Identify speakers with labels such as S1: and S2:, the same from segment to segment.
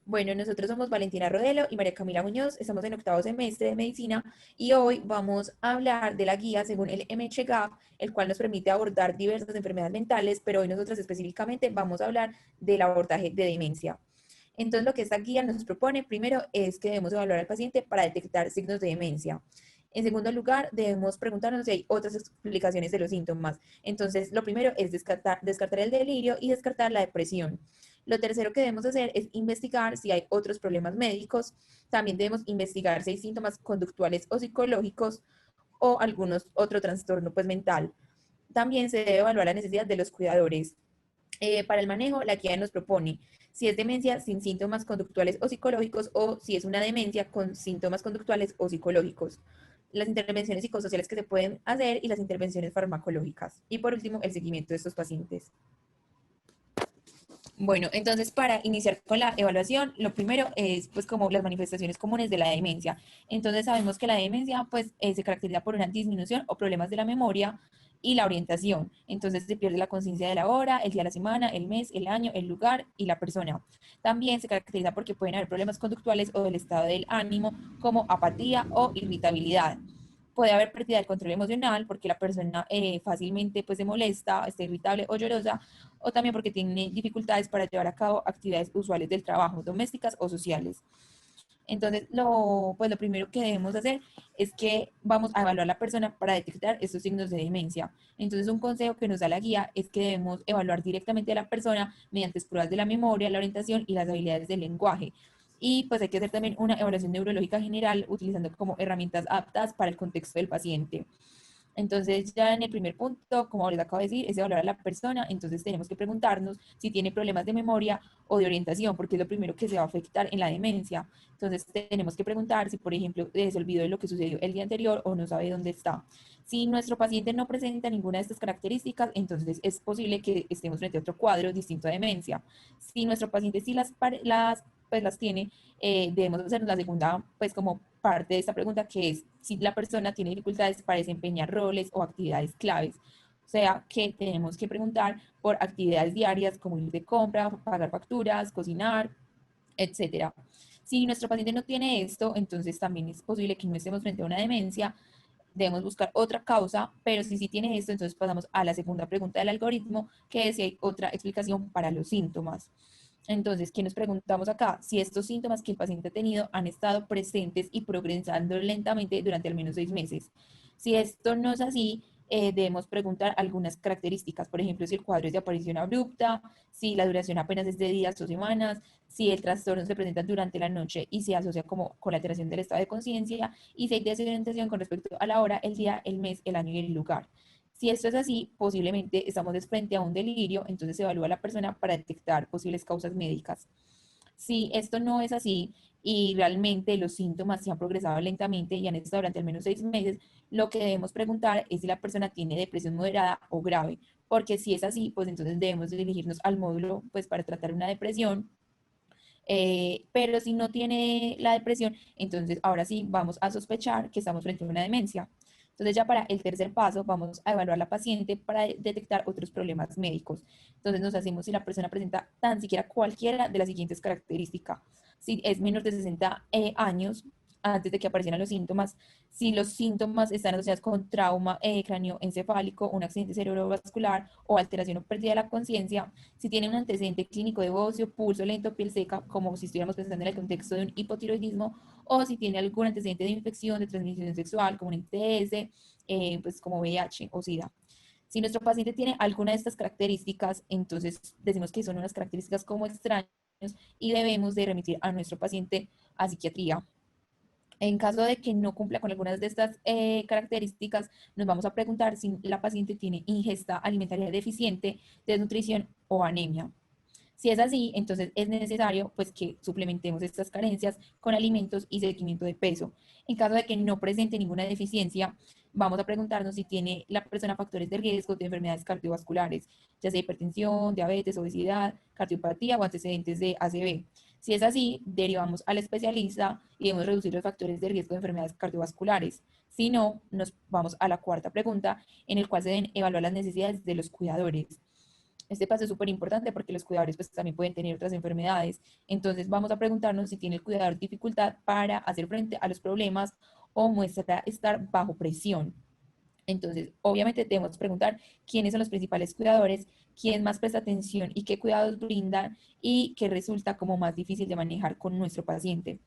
S1: Bueno, nosotros somos Valentina Rodelo y María Camila Muñoz, estamos en octavo semestre de medicina y hoy vamos a hablar de la guía según el MHGAP, el cual nos permite abordar diversas enfermedades mentales, pero hoy nosotros específicamente vamos a hablar del abordaje de demencia. Entonces, lo que esta guía nos propone primero es que debemos evaluar al paciente para detectar signos de demencia. En segundo lugar, debemos preguntarnos si hay otras explicaciones de los síntomas. Entonces, lo primero es descartar el delirio y descartar la depresión. Lo tercero que debemos hacer es investigar si hay otros problemas médicos. También debemos investigar si hay síntomas conductuales o psicológicos o algunos otro trastorno pues, mental. También se debe evaluar la necesidad de los cuidadores. Para el manejo, la guía nos propone si es demencia sin síntomas conductuales o psicológicos o si es una demencia con síntomas conductuales o psicológicos, las intervenciones psicosociales que se pueden hacer y las intervenciones farmacológicas. Y por último, el seguimiento de estos pacientes. Bueno, entonces para iniciar con la evaluación, lo primero es pues como las manifestaciones comunes de la demencia. Entonces sabemos que la demencia pues se caracteriza por una disminución o problemas de la memoria y la orientación. Entonces se pierde la conciencia de la hora, el día de la semana, el mes, el año, el lugar y la persona. También se caracteriza porque pueden haber problemas conductuales o del estado del ánimo como apatía o irritabilidad. Puede haber pérdida del control emocional porque la persona fácilmente pues se molesta, está irritable o llorosa, o también porque tiene dificultades para llevar a cabo actividades usuales del trabajo, domésticas o sociales. Entonces, pues lo primero que debemos hacer es que vamos a evaluar a la persona para detectar estos signos de demencia. Entonces, un consejo que nos da la guía es que debemos evaluar directamente a la persona mediante pruebas de la memoria, la orientación y las habilidades del lenguaje. Y pues hay que hacer también una evaluación neurológica general utilizando como herramientas aptas para el contexto del paciente. Entonces, ya en el primer punto, como les acabo de decir, es evaluar a la persona. Entonces, tenemos que preguntarnos si tiene problemas de memoria o de orientación, porque es lo primero que se va a afectar en la demencia. Entonces, tenemos que preguntar si, por ejemplo, se olvidó de lo que sucedió el día anterior o no sabe dónde está. Si nuestro paciente no presenta ninguna de estas características, entonces es posible que estemos frente a otro cuadro distinto a demencia. Si nuestro paciente sí pues las tiene, debemos hacer la segunda, pues como parte de esta pregunta, que es si la persona tiene dificultades para desempeñar roles o actividades claves. O sea, que tenemos que preguntar por actividades diarias como ir de compra, pagar facturas, cocinar, etcétera. Si nuestro paciente no tiene esto, entonces también es posible que no estemos frente a una demencia, debemos buscar otra causa, pero si sí tiene esto, entonces pasamos a la segunda pregunta del algoritmo, que es si hay otra explicación para los síntomas. Entonces, ¿qué nos preguntamos acá? Si estos síntomas que el paciente ha tenido han estado presentes y progresando lentamente durante al menos 6 meses. Si esto no es así, debemos preguntar algunas características, por ejemplo, si el cuadro es de aparición abrupta, si la duración apenas es de días o semanas, si el trastorno se presenta durante la noche y se asocia como con la alteración del estado de conciencia, y si hay desorientación con respecto a la hora, el día, el mes, el año y el lugar. Si esto es así, posiblemente estamos frente a un delirio, entonces se evalúa a la persona para detectar posibles causas médicas. Si esto no es así y realmente los síntomas se han progresado lentamente y han estado durante al menos 6 meses, lo que debemos preguntar es si la persona tiene depresión moderada o grave, porque si es así, pues entonces debemos dirigirnos al módulo pues para tratar una depresión. Pero si no tiene la depresión, entonces ahora sí vamos a sospechar que estamos frente a una demencia. Entonces ya para el tercer paso vamos a evaluar a la paciente para detectar otros problemas médicos. Entonces nos hacemos si la persona presenta tan siquiera cualquiera de las siguientes características. Si es menor de 60 años, antes de que aparecieran los síntomas, si los síntomas están asociados con trauma cráneoencefálico, un accidente cerebrovascular o alteración o pérdida de la conciencia, si tiene un antecedente clínico de bocio, pulso lento, piel seca, como si estuviéramos pensando en el contexto de un hipotiroidismo, o si tiene algún antecedente de infección de transmisión sexual, como un ITS, pues como VIH o SIDA. Si nuestro paciente tiene alguna de estas características, entonces decimos que son unas características como extrañas y debemos de remitir a nuestro paciente a psiquiatría. En caso de que no cumpla con algunas de estas características, nos vamos a preguntar si la paciente tiene ingesta alimentaria deficiente, desnutrición o anemia. Si es así, entonces es necesario pues que suplementemos estas carencias con alimentos y seguimiento de peso. En caso de que no presente ninguna deficiencia, vamos a preguntarnos si tiene la persona factores de riesgo de enfermedades cardiovasculares, ya sea hipertensión, diabetes, obesidad, cardiopatía o antecedentes de ACV. Si es así, derivamos al especialista y debemos reducir los factores de riesgo de enfermedades cardiovasculares. Si no, nos vamos a la cuarta pregunta, en el cual se deben evaluar las necesidades de los cuidadores. Este paso es súper importante porque los cuidadores pues también pueden tener otras enfermedades. Entonces vamos a preguntarnos si tiene el cuidador dificultad para hacer frente a los problemas o muestra estar bajo presión. Entonces, obviamente debemos preguntar quiénes son los principales cuidadores, quién más presta atención y qué cuidados brindan y qué resulta como más difícil de manejar con nuestro paciente.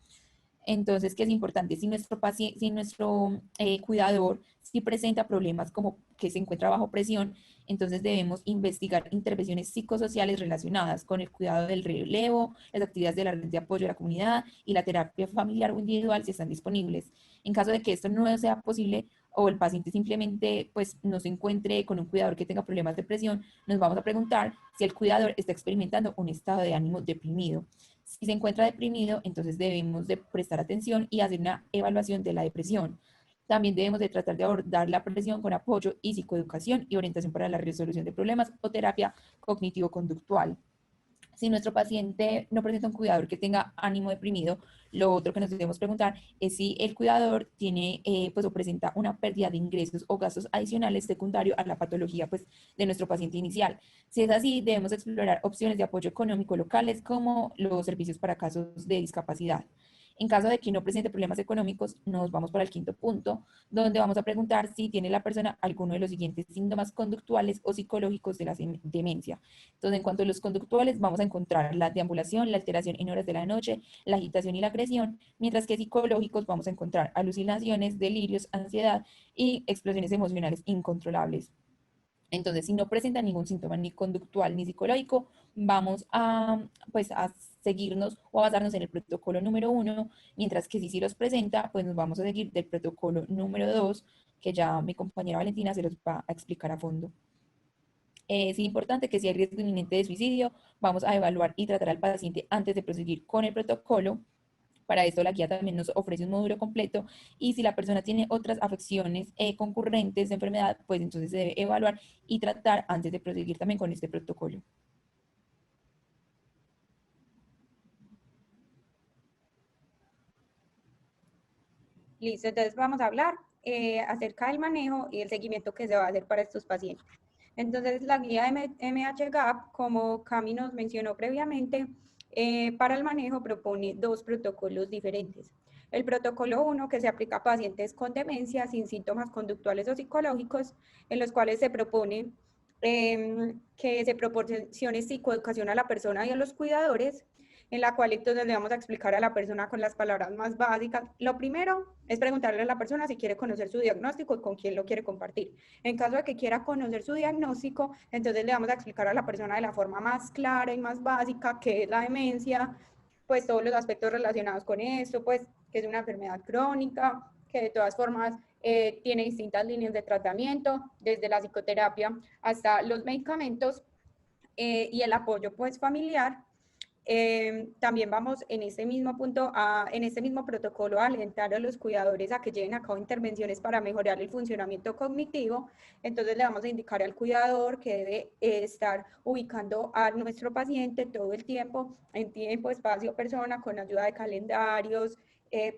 S1: Entonces, ¿qué es importante? Si nuestro paciente, si nuestro cuidador si presenta problemas como que se encuentra bajo presión, entonces debemos investigar intervenciones psicosociales relacionadas con el cuidado del relevo, las actividades de la red de apoyo de la comunidad y la terapia familiar o individual si están disponibles. En caso de que esto no sea posible o el paciente simplemente pues no se encuentre con un cuidador que tenga problemas de presión, nos vamos a preguntar si el cuidador está experimentando un estado de ánimo deprimido. Si se encuentra deprimido, entonces debemos de prestar atención y hacer una evaluación de la depresión. También debemos de tratar de abordar la presión con apoyo y psicoeducación y orientación para la resolución de problemas o terapia cognitivo-conductual. Si nuestro paciente no presenta un cuidador que tenga ánimo deprimido, lo otro que nos debemos preguntar es si el cuidador tiene pues o presenta una pérdida de ingresos o gastos adicionales secundarios a la patología pues de nuestro paciente inicial. Si es así, debemos explorar opciones de apoyo económico locales como los servicios para casos de discapacidad. En caso de que no presente problemas económicos, nos vamos para el quinto punto, donde vamos a preguntar si tiene la persona alguno de los siguientes síntomas conductuales o psicológicos de la demencia. Entonces, en cuanto a los conductuales, vamos a encontrar la deambulación, la alteración en horas de la noche, la agitación y la agresión, mientras que psicológicos vamos a encontrar alucinaciones, delirios, ansiedad y explosiones emocionales incontrolables. Entonces, si no presenta ningún síntoma ni conductual ni psicológico, vamos a, pues, a seguirnos o a basarnos en el protocolo número uno, mientras que si sí los presenta, pues nos vamos a seguir del protocolo número dos, que ya mi compañera Valentina se los va a explicar a fondo. Es importante que si hay riesgo inminente de suicidio, vamos a evaluar y tratar al paciente antes de proseguir con el protocolo. Para esto la guía también nos ofrece un módulo completo y si la persona tiene otras afecciones concurrentes de enfermedad, pues entonces se debe evaluar y tratar antes de proseguir también con este protocolo.
S2: Listo, entonces vamos a hablar acerca del manejo y el seguimiento que se va a hacer para estos pacientes. Entonces, la guía MHGAP, como Cami nos mencionó previamente, para el manejo propone dos protocolos diferentes. El protocolo 1, que se aplica a pacientes con demencia sin síntomas conductuales o psicológicos, en los cuales se propone que se proporcione psicoeducación a la persona y a los cuidadores, en la cual entonces le vamos a explicar a la persona con las palabras más básicas. Lo primero es preguntarle a la persona si quiere conocer su diagnóstico y con quién lo quiere compartir. En caso de que quiera conocer su diagnóstico, entonces le vamos a explicar a la persona de la forma más clara y más básica qué es la demencia, pues todos los aspectos relacionados con esto, pues que es una enfermedad crónica, que de todas formas tiene distintas líneas de tratamiento, desde la psicoterapia hasta los medicamentos y el apoyo pues familiar. También vamos en este mismo punto, en este mismo protocolo, a alentar a los cuidadores a que lleven a cabo intervenciones para mejorar el funcionamiento cognitivo. Entonces le vamos a indicar al cuidador que debe estar ubicando a nuestro paciente todo el tiempo, en tiempo, espacio, persona, con ayuda de calendarios,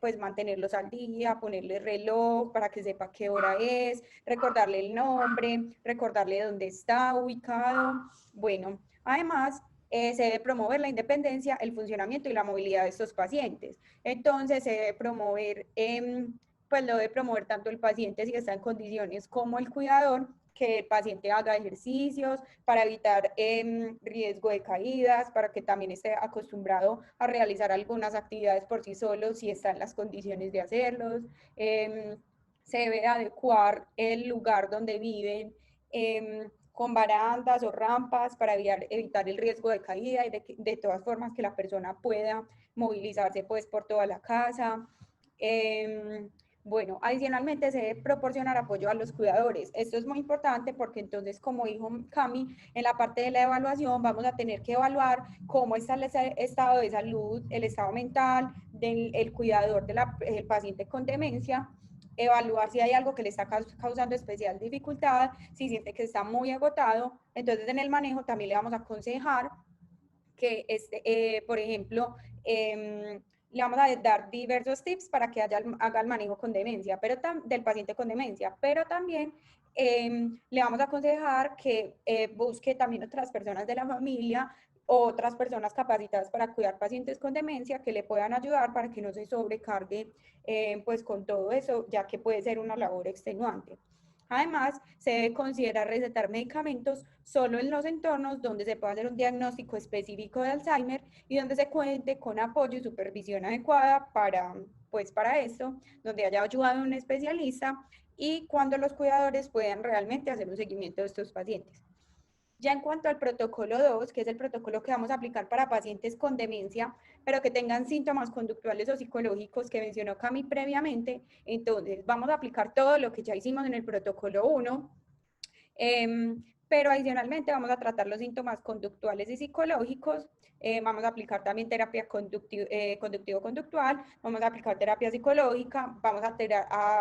S2: pues mantenerlos al día, ponerle reloj para que sepa qué hora es, recordarle el nombre, recordarle dónde está ubicado. Bueno, además se debe promover la independencia, el funcionamiento y la movilidad de estos pacientes. Entonces se debe promover, pues lo debe promover tanto el paciente si está en condiciones como el cuidador, que el paciente haga ejercicios para evitar riesgo de caídas, para que también esté acostumbrado a realizar algunas actividades por sí solo si está en las condiciones de hacerlos. Se debe adecuar el lugar donde viven con barandas o rampas para evitar el riesgo de caída y de todas formas que la persona pueda movilizarse pues por toda la casa. Bueno, adicionalmente se debe proporcionar apoyo a los cuidadores. Esto es muy importante porque entonces, como dijo Cami, en la parte de la evaluación vamos a tener que evaluar cómo está el estado de salud, el estado mental del cuidador del paciente con demencia, evaluar si hay algo que le está causando especial dificultad, si siente que está muy agotado. Entonces, en el manejo también le vamos a aconsejar que, por ejemplo, le vamos a dar diversos tips para que haga el manejo con demencia, del paciente con demencia, pero también le vamos a aconsejar que busque también otras personas de la familia, otras personas capacitadas para cuidar pacientes con demencia que le puedan ayudar para que no se sobrecargue pues con todo eso, ya que puede ser una labor extenuante. Además, se debe considerar recetar medicamentos solo en los entornos donde se pueda hacer un diagnóstico específico de Alzheimer y donde se cuente con apoyo y supervisión adecuada para esto, donde haya ayuda de un especialista y cuando los cuidadores puedan realmente hacer un seguimiento de estos pacientes. Ya en cuanto al protocolo 2, que es el protocolo que vamos a aplicar para pacientes con demencia, pero que tengan síntomas conductuales o psicológicos que mencionó Cami previamente, entonces vamos a aplicar todo lo que ya hicimos en el protocolo 1, pero adicionalmente vamos a tratar los síntomas conductuales y psicológicos, vamos a aplicar también terapia conductivo-conductual, vamos a aplicar terapia psicológica, vamos a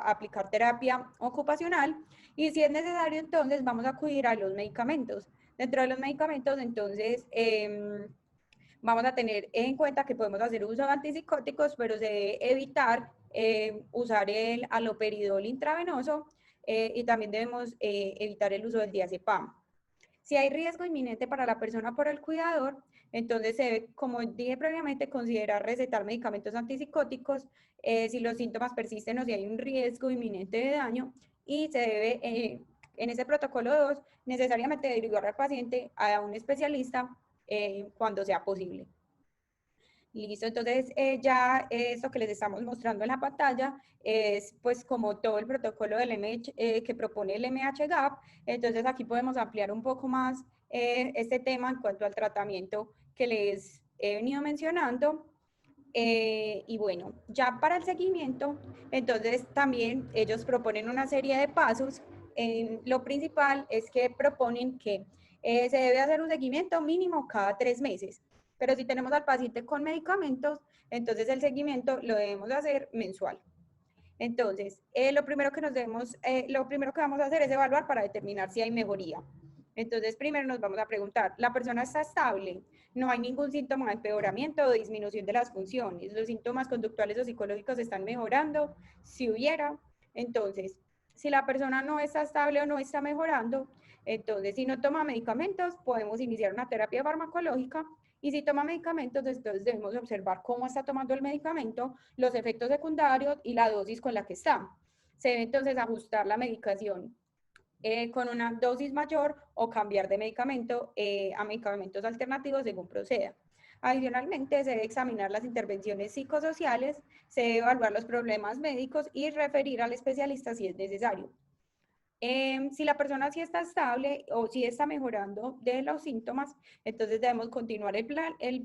S2: aplicar terapia ocupacional y si es necesario entonces vamos a acudir a los medicamentos. Dentro de los medicamentos entonces vamos a tener en cuenta que podemos hacer uso de antipsicóticos, pero se debe evitar usar el haloperidol intravenoso y también debemos evitar el uso del diazepam. Si hay riesgo inminente para la persona por el cuidador, entonces se debe, como dije previamente, considerar recetar medicamentos antipsicóticos si los síntomas persisten o si hay un riesgo inminente de daño y se debe, en ese protocolo 2, necesariamente derivar al paciente a un especialista cuando sea posible. Listo, entonces ya esto que les estamos mostrando en la pantalla es pues como todo el protocolo del que propone el MHGAP, entonces aquí podemos ampliar un poco más este tema en cuanto al tratamiento que les he venido mencionando. Y bueno, ya para el seguimiento, entonces también ellos proponen una serie de pasos. Lo principal es que proponen que se debe hacer un seguimiento mínimo cada 3 meses. Pero si tenemos al paciente con medicamentos, entonces el seguimiento lo debemos hacer mensual. Entonces, lo primero que vamos a hacer es evaluar para determinar si hay mejoría. Entonces, primero nos vamos a preguntar, ¿la persona está estable? No hay ningún síntoma de empeoramiento o disminución de las funciones. ¿Los síntomas conductuales o psicológicos están mejorando? Si hubiera, entonces, si la persona no está estable o no está mejorando, entonces, si no toma medicamentos, podemos iniciar una terapia farmacológica y si toma medicamentos, entonces debemos observar cómo está tomando el medicamento, los efectos secundarios y la dosis con la que está. Se debe entonces ajustar la medicación con una dosis mayor o cambiar de medicamento a medicamentos alternativos según proceda. Adicionalmente, se debe examinar las intervenciones psicosociales, se debe evaluar los problemas médicos y referir al especialista si es necesario. Si la persona sí está estable o si está mejorando de los síntomas, entonces debemos continuar el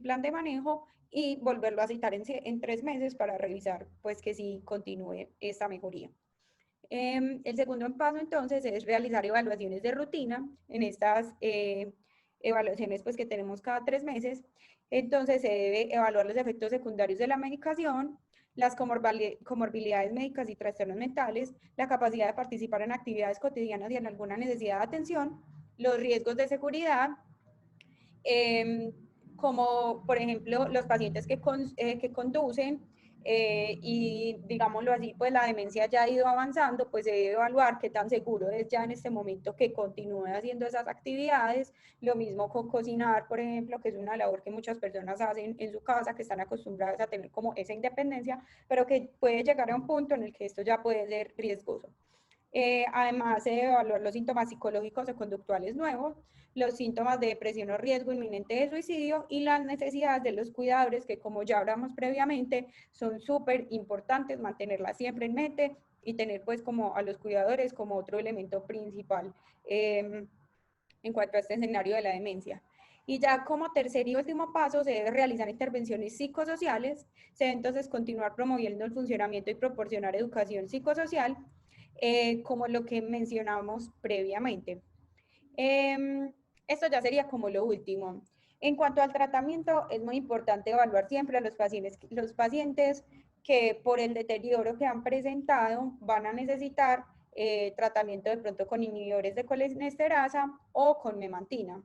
S2: plan de manejo y volverlo a citar en 3 meses para revisar pues que sí continúe esta mejoría. El segundo paso entonces es realizar evaluaciones de rutina en estas evaluaciones pues que tenemos cada 3 meses. Entonces se debe evaluar los efectos secundarios de la medicación, las comorbilidades médicas y trastornos mentales, la capacidad de participar en actividades cotidianas y en alguna necesidad de atención, los riesgos de seguridad, como por ejemplo los pacientes que conducen y digámoslo así, pues la demencia ya ha ido avanzando, pues se debe evaluar qué tan seguro es ya en este momento que continúe haciendo esas actividades. Lo mismo con cocinar, por ejemplo, que es una labor que muchas personas hacen en su casa, que están acostumbradas a tener como esa independencia, pero que puede llegar a un punto en el que esto ya puede ser riesgoso. Además, se debe evaluar los síntomas psicológicos o conductuales nuevos, los síntomas de depresión o riesgo inminente de suicidio y las necesidades de los cuidadores, que como ya hablamos previamente, son súper importantes mantenerlas siempre en mente y tener pues como a los cuidadores como otro elemento principal en cuanto a este escenario de la demencia. Y ya como tercer y último paso, se debe realizar intervenciones psicosociales, se debe entonces continuar promoviendo el funcionamiento y proporcionar educación psicosocial, como lo que mencionamos previamente. Esto ya sería como lo último. En cuanto al tratamiento, es muy importante evaluar siempre a los pacientes que por el deterioro que han presentado van a necesitar tratamiento de pronto con inhibidores de colinesterasa o con memantina.